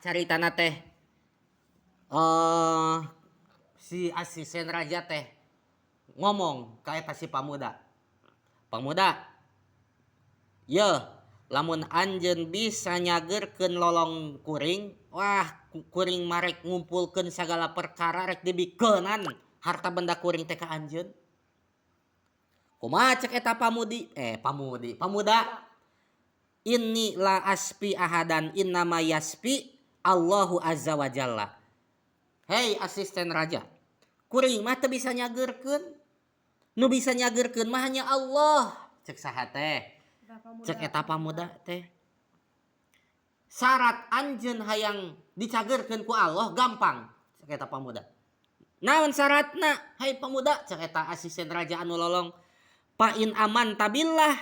caritana teh eh si asisten raja teh ngomong ka eta si pamuda. Pamuda, ye lamun anjeun bisa nyageurkeun lolong kuring, wah kuring marek ngumpulkeun sagala perkara rek dibikeunan harta benda kuring teh ka anjeun. Kumaha cek eta pamuda, inni la aspi ahadan innama yaspi Allahu azza wa jalla. Hei asisten raja, kuring mah teu bisa nyageurkeun. Nu bisa nyageurkeun mah hanya Allah. Cek saha teh? Cek eta pamuda teh. Syarat anjeun hayang dicageurkeun ku Allah gampang. Cek eta pamuda. Naon syaratna? Hai pamuda, cek eta asisten raja anu lolong. Pa in aman tabillah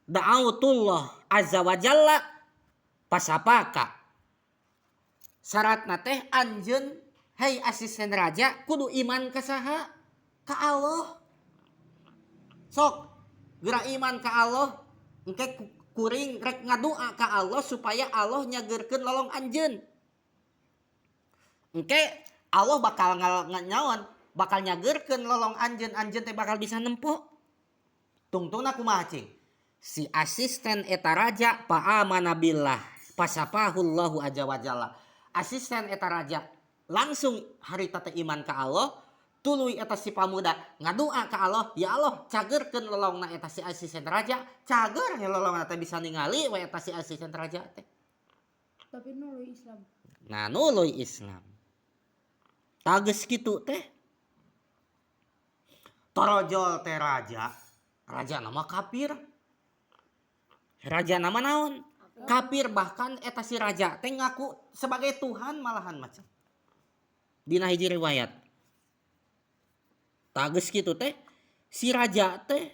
da'autullah azza wa jalla pasapaka. Syaratna teh anjeun hai asisten raja kudu iman ka saha? Ka Allah. Sok geura iman ka Allah, engke kuring rek ngadua ka Allah supaya Allah nyageurkeun lolong anjeun. Engke Allah bakal nyaon, bakal nyageurkeun lolong anjeun, anjeun teh bakal bisa nempo. Tungtungna kumaha cing? Si asisten eta raja pa'amana billah, pasapahullahu azza wa jalla. Asisten eta raja langsung harita teh iman ka Allah, tuluy eta si pamuda ngadua ka Allah, ya Allah cageurkeun lolongna eta si asisten raja, cager ya lolongna teh bisa ningali we eta si asisten raja teh. Tapi nuluy Islam. Nah, nuluy Islam. Tageus kitu teh. Torojol teh raja. Raja nama kafir. Raja nama naon? Kafir, bahkan eta si raja teh ngaku sebagai Tuhan malahan macam. Dina hiji riwayat. Tageus kitu teh si raja teh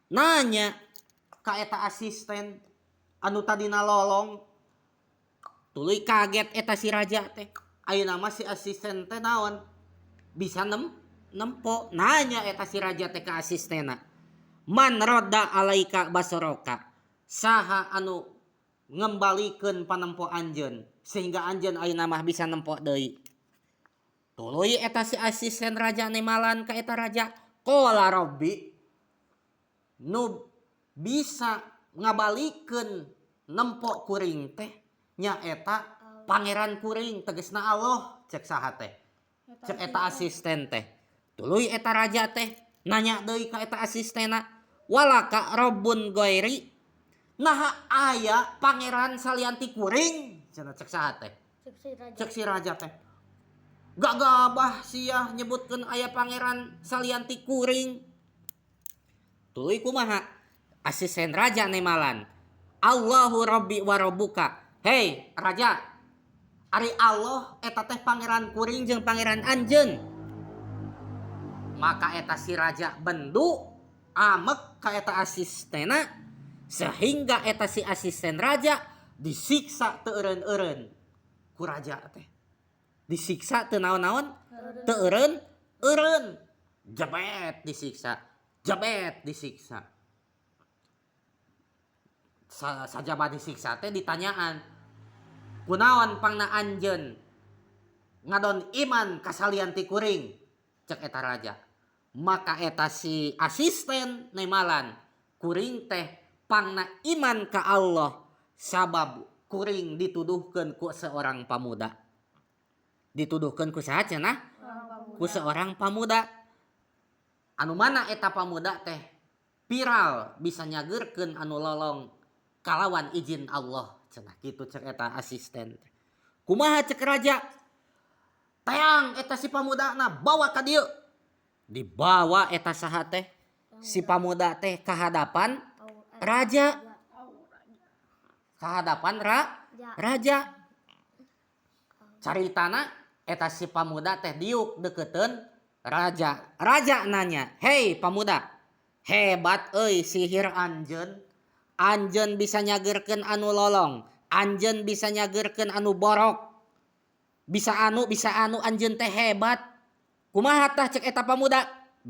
nanya ka eta asisten anu tadina lolong. Tuluy kaget eta si raja teh. Ayeuna mah si asisten teh naon? Bisa nempo. Nanya eta si raja teh ka asistena. Man radda alaika basoroka. Saha anu ngembalikeun panempo anjeun sehingga anjeun ayeuna mah bisa nempo deui. Tuluy eta si asisten raja nemalan ka eta raja. Qala rabbi, nu bisa ngabalikeun nempo kuring teh nya eta pangeran kuring, tegesna Allah. Cek saha teh? Cek eta asisten teh. Tuluy eta raja teh nanya deui ka eta asistena, walaka rabbun ghairi, naha aya pangeran salianti kuring? Cenah cek saha teh? Cek si raja teh. Gak gabah sia nyebutkeun aya pangeran salianti kuring. Tuluy kumaha? Asisten raja nemalan, Allahu rabbi wa rabbuka. Hei raja, ari Allah eta teh pangeran kuring jeung pangeran anjeun. Maka eta si raja bendu amek ka eta asistena sehingga eta si asisten raja disiksa teu eureun-eureun ku raja teh. Disiksa teu naon-naon? Teu eureun-eureun. Jebet disiksa. Jebet disiksa. Sajaba disiksa teh ditanyaan, kunaon pangna anjeun ngadon iman ka salianti kuring? Cek eta raja. Maka eta si asisten nemalan, kuring teh pangna iman ka Allah sabab kuring dituduhkeun ku seorang pamuda. Dituduhkeun ku saha cenah? Ku seorang pamuda. Anu mana eta pamuda teh viral bisa nyageurkeun anu lolong kalawan izin Allah. Cenah kitu cek eta asisten. Kumaha cek raja? Teang eta si pamudana bawa ka dieu. Dibawa eta saha teh? Si pamuda teh ka hadapan raja. Ka hadapan raja. Caritana eta si pamuda teh diuk deukeuteun raja. Raja nanya, "Hei pamuda, hebat euy sihir anjeun. Anjeun bisa nyageurkeun anu lolong, anjeun bisa nyageurkeun anu borok. Bisa anu anjeun teh hebat. Kumaha tah cek eta pamuda?"